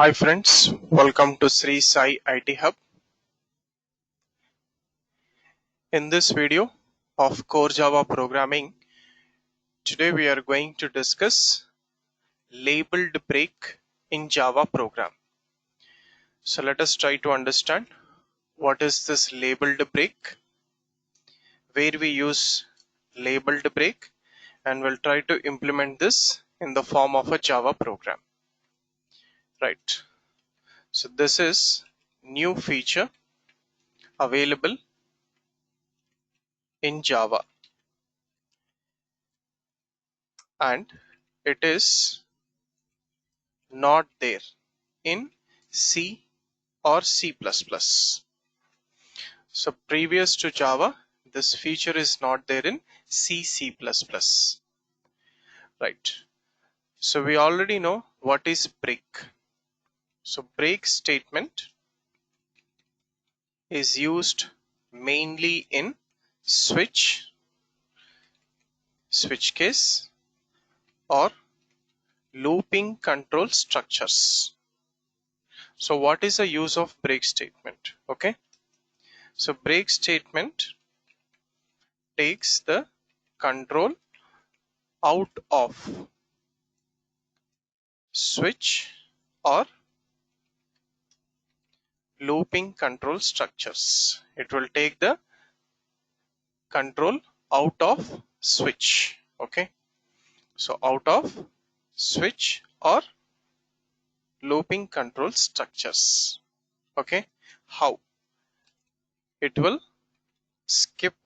Hi friends, welcome to Srisai IT Hub. In this video of Core Java Programming, today we are going to discuss labeled break in Java program. So let us try to understand what is this labeled break, where we use labeled break, and we'll try to implement this in the form of a Java program. Right. So this is new feature available in Java, and it is not there in C or C++. So previous to Java, this feature is not there in C++. Right. So we already know what is break. So break statement is used mainly in switch case or looping control structures. So what is the use of break statement? Okay. So break statement takes the control out of switch or looping control structures. It will take the control out of switch. Okay. So out of switch or looping control structures. Okay. How? It will skip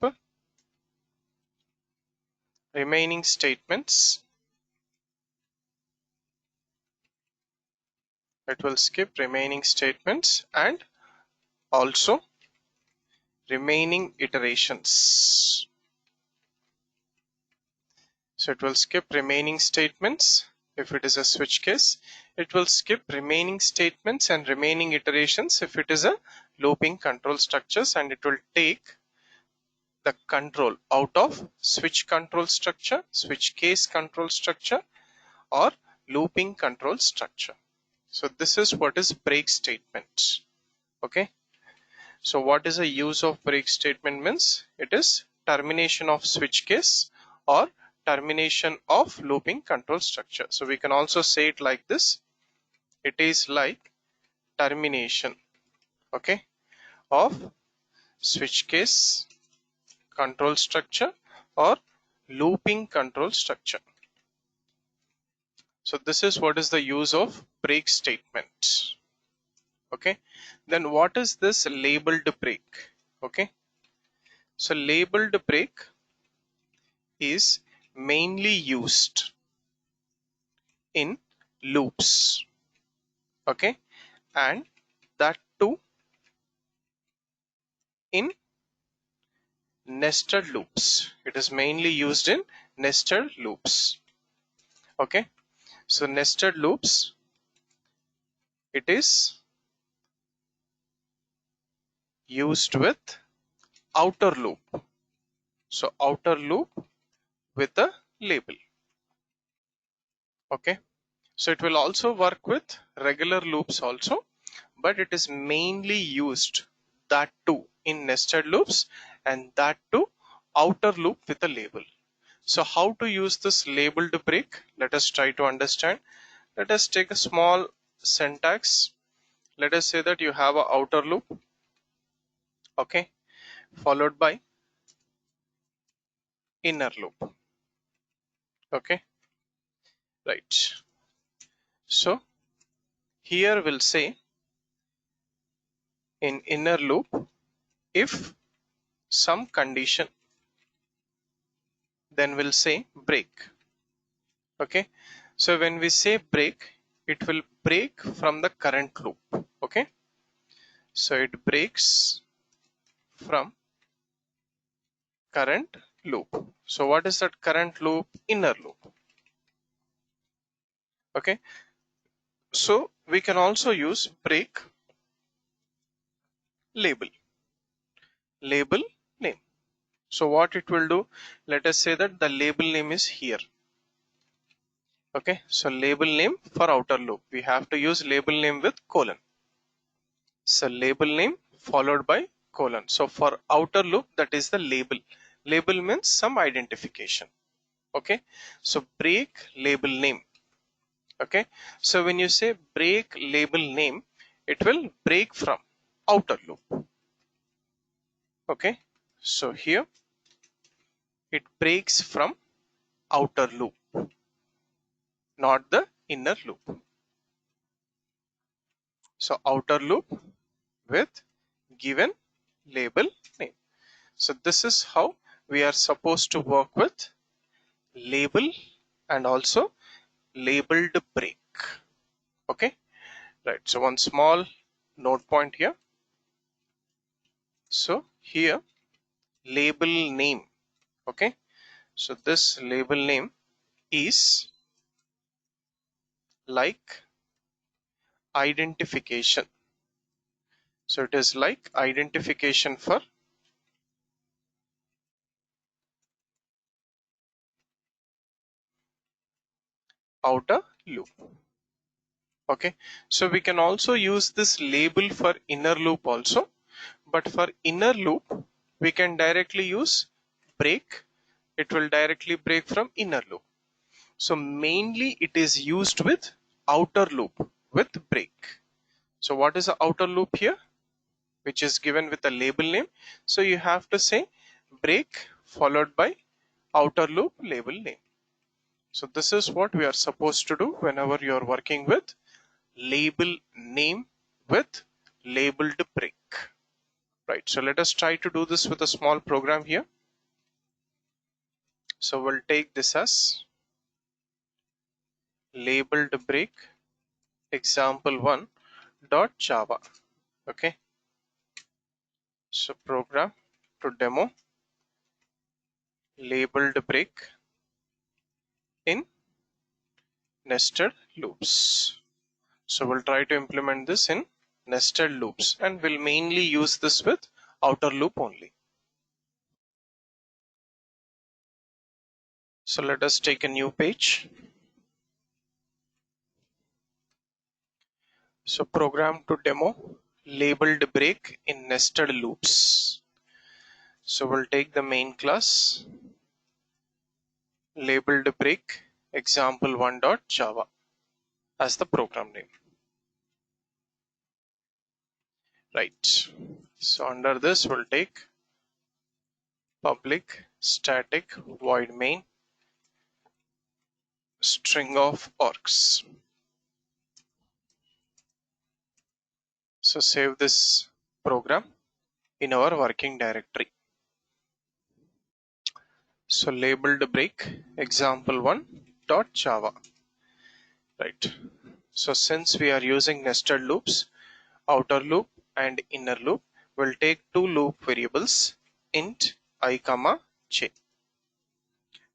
remaining statements. It will skip remaining statements and also remaining iterations. So it will skip remaining statements. If it is a switch case, it will skip remaining statements and remaining iterations if it is a looping control structures, and it will take the control out of switch control structure, switch case control structure, or looping control structure. So this is what is break statement. Okay. So what is the use of break statement means? It is termination of switch case or termination of looping control structure. So we can also say it like this. It is like termination, okay, of switch case control structure or looping control structure. So this is what is the use of break statement. Okay. Then what is this labeled break? Okay. So labeled break is mainly used in loops. Okay. And that too in nested loops. It is mainly used in nested loops. Okay. So nested loops, it is used with outer loop. So outer loop with a label. Okay. So it will also work with regular loops also, but it is mainly used that too in nested loops and that too outer loop with a label. So how to use this labeled break? Let us try to understand. Let us take a small syntax. Let us say that you have a outer loop, okay, followed by inner loop. Okay, right. So here we'll say in inner loop, if some condition, then we'll say break. Okay, so when we say break, it will break from the current loop. Okay, so it breaks from current loop. So what is that current loop? Inner loop. Okay, so we can also use break label name. So what it will do, let us say that the label name is here. Okay, so label name for outer loop, we have to use label name with colon. So label name followed by colon. So for outer loop, that is the label. Label means some identification. Okay, so break label name. Okay, so when you say break label name, it will break from outer loop. Okay, so here it breaks from outer loop, not the inner loop. So outer loop with given label name. So this is how we are supposed to work with label and also labeled break. Okay, right. So one small note point here. So here label name. Okay, so this label name is like identification. So it is like identification for outer loop. Okay, so we can also use this label for inner loop also, but for inner loop we can directly use break. It will directly break from inner loop. So mainly it is used with outer loop with break. So what is the outer loop here, which is given with a label name? So you have to say break followed by outer loop label name. So this is what we are supposed to do whenever you are working with label name with labeled break. Right, so let us try to do this with a small program here. So we'll take this as labeled break example1 dot java. Okay, so program to demo labeled break in nested loops. So we'll try to implement this in nested loops and we'll mainly use this with outer loop only. So let us take a new page. So program to demo labeled break in nested loops. So we'll take the main class labeled break example1 dot java as the program name. Right, so under this we'll take public static void main string of args. So save this program in our working directory. So labeled break example1 dot java. Right, so since we are using nested loops, outer loop and inner loop, will take two loop variables int I comma j.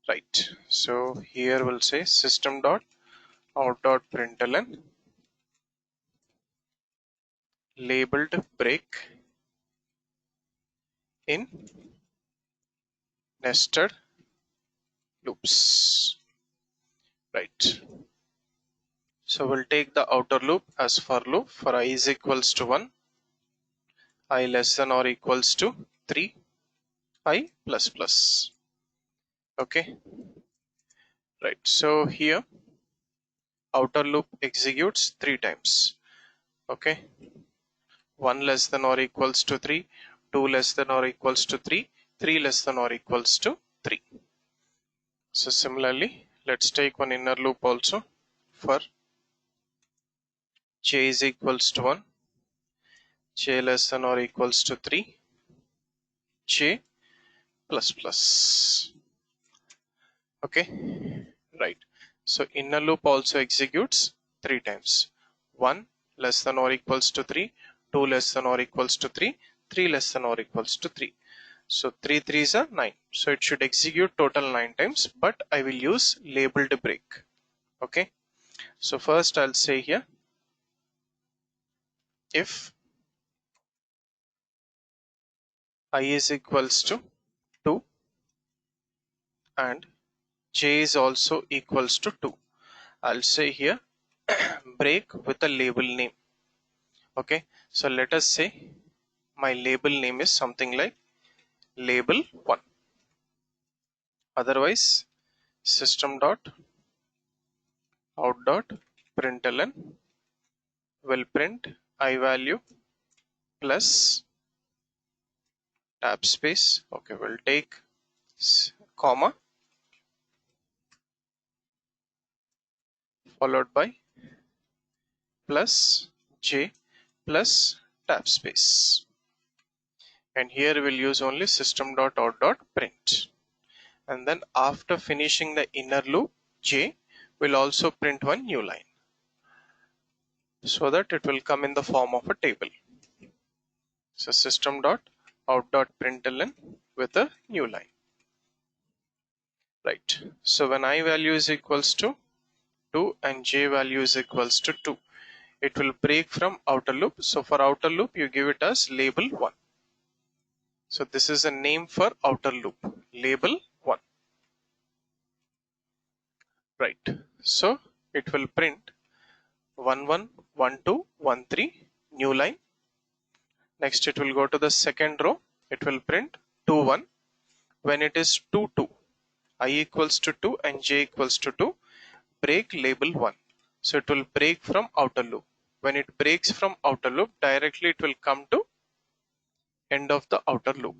Right, so here we'll say system dot out dot println labeled break in nested loops. Right, so we'll take the outer loop as for loop for I is equals to 1, I less than or equals to 3, I plus plus. Okay, right, so here outer loop executes 3 times. Okay, 1 less than or equals to 3, 2 less than or equals to 3, 3 less than or equals to 3. So similarly, let's take one inner loop also for j is equals to 1, j less than or equals to 3, j plus plus. Okay, right. So inner loop also executes 3 times. 1 less than or equals to 3, 2 less than or equals to 3, 3 less than or equals to 3. So 3 3s are 9. So it should execute total 9 times, but I will use labeled break. Okay, so first I'll say here if I is equals to 2 and j is also equals to 2, I'll say here break with a label name. Okay, so let us say my label name is something like label 1. Otherwise, system dot out dot println will print I value plus tab space. Okay, we'll take comma followed by plus j plus tab space, and here we'll use only system dot out dot print, and then after finishing the inner loop j will also print one new line so that it will come in the form of a table. So system dot out dot println with a new line, right? So when I value is equals to 2 and j value is equals to 2, it will break from outer loop. So for outer loop you give it as label 1. So this is a name for outer loop, label 1, right? So it will print 1 1 1 2 1 3 new line. Next it will go to the second row, it will print 2 1. When it is 2 2, I equals to 2 and j equals to 2, break label 1. So it will break from outer loop. When it breaks from outer loop, directly it will come to end of the outer loop.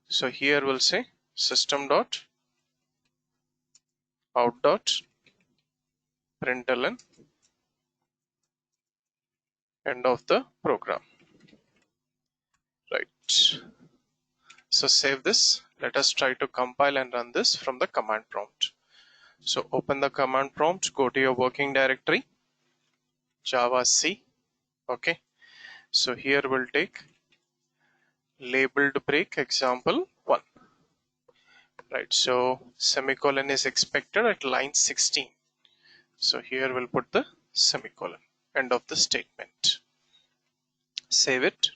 So here we'll say system dot out dot println end of the program, right? So save this. Let us try to compile and run this from the command prompt. So open the command prompt, go to your working directory, Java C. Okay, so here we'll take labeled break example 1, right? So semicolon is expected at line 16. So here we'll put the semicolon, end of the statement. Save it,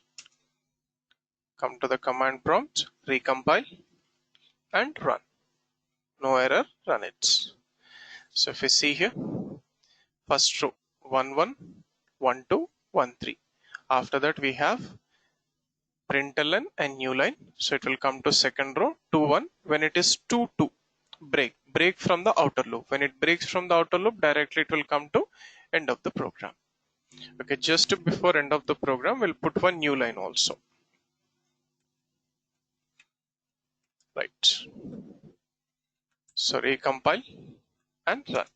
come to the command prompt, recompile and run. No error, run it. So if you see here, first row 1 1 1 2 1 3. After that we have println and new line. So it will come to second row 2 1. When it is 2 2, break from the outer loop. When it breaks from the outer loop, directly it will come to end of the program. Okay, just before end of the program we'll put one new line also, right? So recompile and run.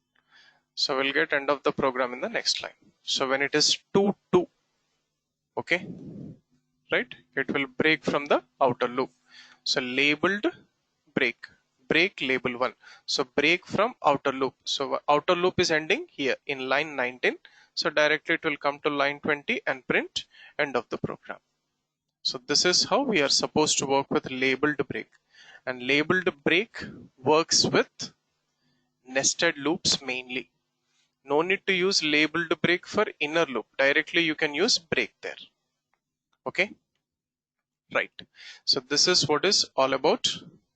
So we'll get end of the program in the next line. So when it is 2 2, okay, right, it will break from the outer loop. So labeled break label 1. So break from outer loop. So outer loop is ending here in line 19. So directly it will come to line 20 and print end of the program. So this is how we are supposed to work with labeled break. And labeled break works with nested loops mainly. No need to use labeled break for inner loop. Directly you can use break there. Okay, right? So this is what is all about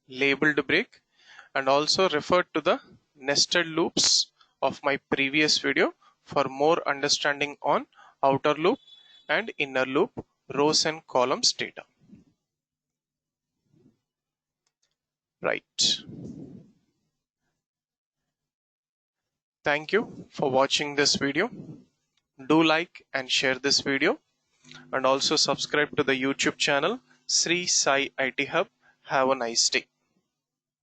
labeled break, and also refer to the nested loops of my previous video for more understanding on outer loop and inner loop, rows and columns data, right? Thank you for watching this video. Do like and share this video, and also subscribe to the YouTube channel Sri Sai IT Hub. Have a nice day.